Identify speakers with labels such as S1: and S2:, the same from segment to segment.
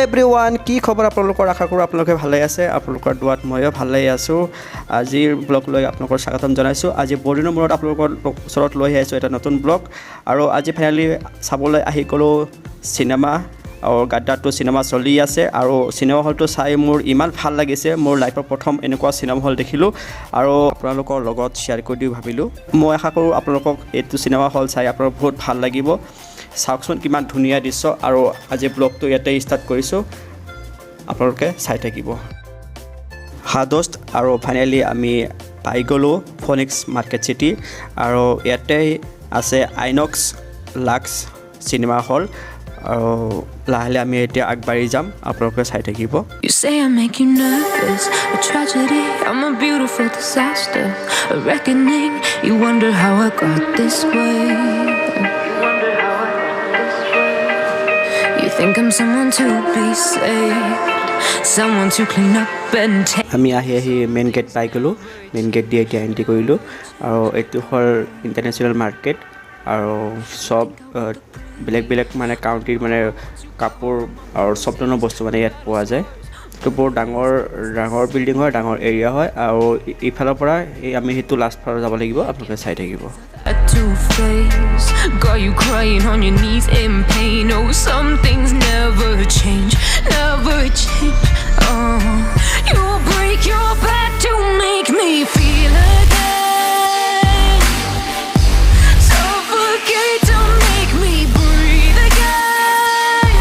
S1: Everyone কি খবৰ আপোনালোকৰ আশা কৰোঁ আপোনালোকে ভালে আছে আপোনালোকৰ দুৱাত ময়ো ভালে আছোঁ আজিৰ ব্লগ লৈ আপোনালোকৰ স্বাগতম জনাইছোঁ আজি বহুদিনৰ মূৰত আপোনালোকৰ ওচৰত লৈ আহিছোঁ এটা নতুন ব্লগ আৰু আজি ফাইনেলি চাবলৈ আহি গ'লোঁ চিনেমা আৰু গাদ্দাৰটো চিনেমা চলি আছে আৰু চিনেমা হলটো চাই মোৰ ইমান ভাল লাগিছে মোৰ লাইফৰ প্ৰথম এনেকুৱা চিনেমা হল দেখিলোঁ আৰু আপোনালোকৰ লগত শ্বেয়াৰ কৰি দিওঁ ভাবিলোঁ মই আশা কৰোঁ আপোনালোকক এইটো চিনেমা হল চাই আপোনালোকৰ বহুত ভাল লাগিব চাওকচোন কিমান ধুনীয়া দৃশ্য আৰু আজি ব্লগটো ইয়াতে ষ্টাৰ্ট কৰিছোঁ আপোনালোকে চাই থাকিব হাদষ্ট আৰু ফাইনেলি আমি পাই গ'লোঁ ফনিক্স মাৰ্কেট চিটি আৰু ইয়াতে আছে আইনক্স লাক্স চিনেমা হল আৰু লাহে আমি এতিয়া আগবাঢ়ি যাম আপোনালোকে চাই থাকিব
S2: You say I make you nervous, a tragedy, I'm a beautiful disaster, a reckoning, you wonder how I got this way. You think I'm someone to be saved, someone to clean up and take.
S1: আমি আহি main gate পাই গ'লোঁ main gate দি এতিয়া entry কৰিলোঁ আৰু এইটো হ'ল international market আৰু চব বেলেগ মানে কাউণ্ট্ৰিৰ মানে কাপোৰ আৰু চব ধৰণৰ বস্তু মানে ইয়াত পোৱা যায় এইটো বৰ ডাঙৰ বিল্ডিং হয় ডাঙৰ এৰিয়া হয় আৰু ইফালৰ পৰা আমি সেইটো লাষ্ট ফালৰ যাব লাগিব আপোনালোকে চাই থাকিব
S2: A two-face, got you crying on your knees in pain. Oh, some things never change, never change. Oh, you break your back to make me feel again. Suffocate to make me breathe again.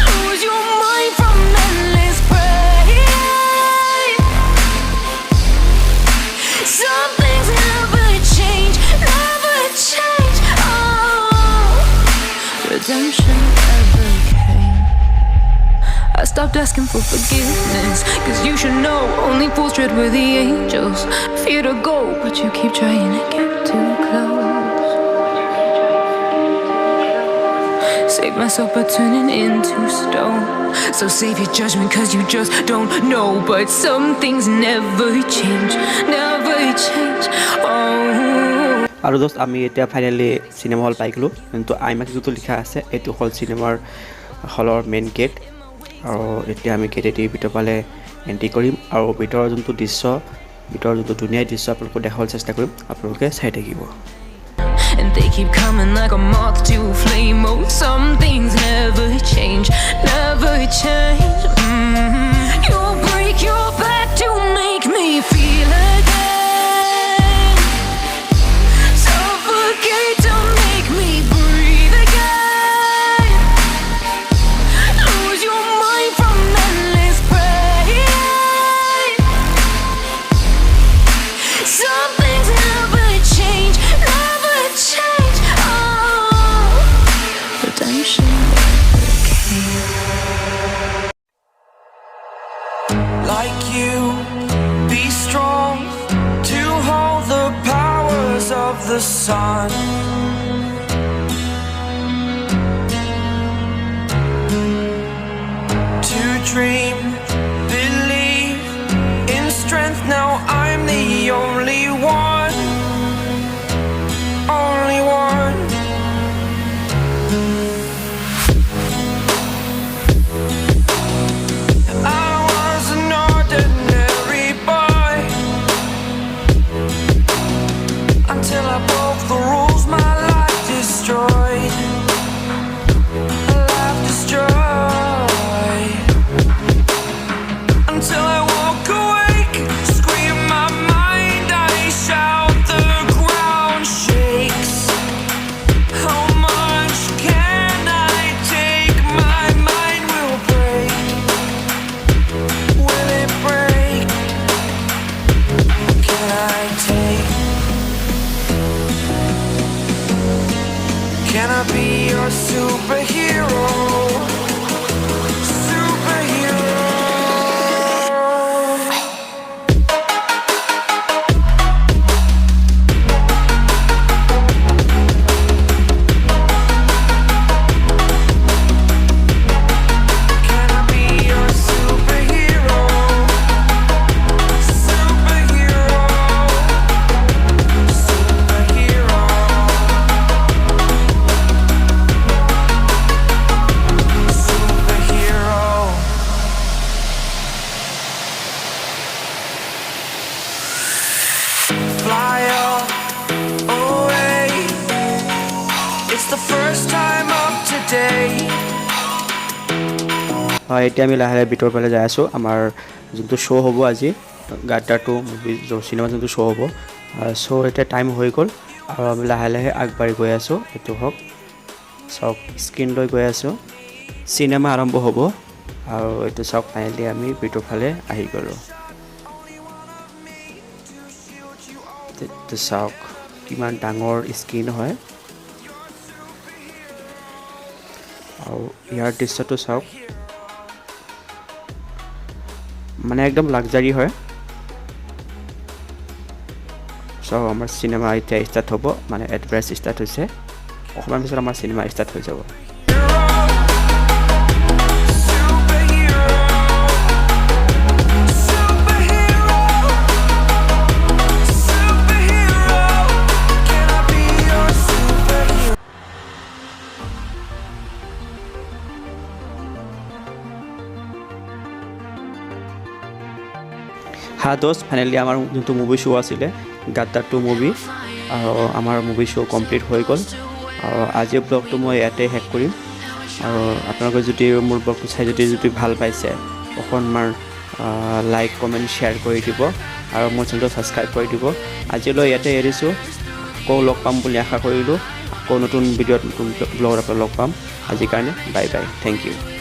S2: Lose your mind from endless pain. Some things never change, never change. Oh, redemption never came. I stopped asking for forgiveness, cause you should know only fools tread where the angels fear to go, but you keep trying to get too close. Save myself by turning into stone. So save your judgment cause you just don't know. But some things never change, never change. Oh.
S1: আৰু দোস্ত আমি এতিয়া finally cinema hall পাই গ'লোঁ কিন্তু IMX যোনটো লিখা আছে এইটো হ'ল চিনেমাৰ হলৰ মেইন গেট আৰু এতিয়া আমি গেটেদি ভিতৰ পালে এণ্ট্ৰি কৰিম আৰু ভিতৰৰ যোনটো ধুনীয়া দৃশ্য আপোনালোকক দেখাবলৈ চেষ্টা কৰিম আপোনালোকে চাই থাকিব
S2: And they keep coming like a moth to a flame. Oh, some things never change, never change. You break your back to make me feel again. Suffocate to make me breathe again. Lose your mind from endless pain. Some things never change, never change. Oh, redemption never came.
S3: Like you, be strong to hold the powers of the sun. To dream, believe in strength. Now I'm the only one, only one. I was an ordinary boy until I broke the rules. My life destroyed, life destroyed. Until I walk awake, scream my mind, I shout, the ground shakes. How much can I take? My mind will break. Will it break? Can I take? Can I be your superhero? Superhero. Can I be your superhero? Superhero. Superhero. day.
S1: হয় এতিয়া আমি লাহে লাহে ভিতৰৰ ফালে যাই আছোঁ আমাৰ যোনটো শ্ব' হ'ব আজি গাদ্দাৰ 2 মুভি চিনেমা যোনটো শ্ব' হ'ব শ্ব' এতিয়া টাইম হৈ গ'ল আৰু আমি লাহে লাহে আগবাঢ়ি গৈ আছোঁ এইটো হওক চাওক স্ক্ৰীন লৈ গৈ আছোঁ চিনেমা আৰম্ভ হ'ব আৰু এইটো চাওক ফাইনেলি আমি ভিতৰৰ ফালে আহি গ'লোঁ এইটো চাওক কিমান ডাঙৰ স্ক্ৰীন হয় আৰু ইয়াৰ দৃশ্যটো চাওক মানে একদম লাক্সাৰি হয় চাওক আমাৰ চিনেমা এতিয়া ষ্টাৰ্ট হ'ব মানে এডভাৰ্টাইজ ষ্টাৰ্ট হৈছে অকণমান পিছত আমাৰ চিনেমা ষ্টাৰ্ট হৈ যাব দোস্ত ফাইনেলি আমাৰ যোনটো মুভি শ্ব' আছিলে গাদ্দাৰ 2 মুভি আৰু আমাৰ মুভি শ্ব' কমপ্লিট হৈ গ'ল আৰু আজিৰ ব্লগটো মই ইয়াতে শেষ কৰিম আৰু আপোনালোকে যদি মোৰ ব্লগটো চাই যদি ভাল পাইছে অকণমান লাইক কমেণ্ট শ্বেয়াৰ কৰি দিব আৰু মোৰ চেনেলটো ছাবস্ক্ৰাইব কৰি দিব আজিলৈ ইয়াতে এৰিছোঁ আকৌ লগ পাম বুলি আশা কৰিলোঁ আকৌ নতুন ভিডিঅ'ত নতুন ব্লগত আপোনালোক লগ পাম আজিৰ কাৰণে বাই বাই থেংক ইউ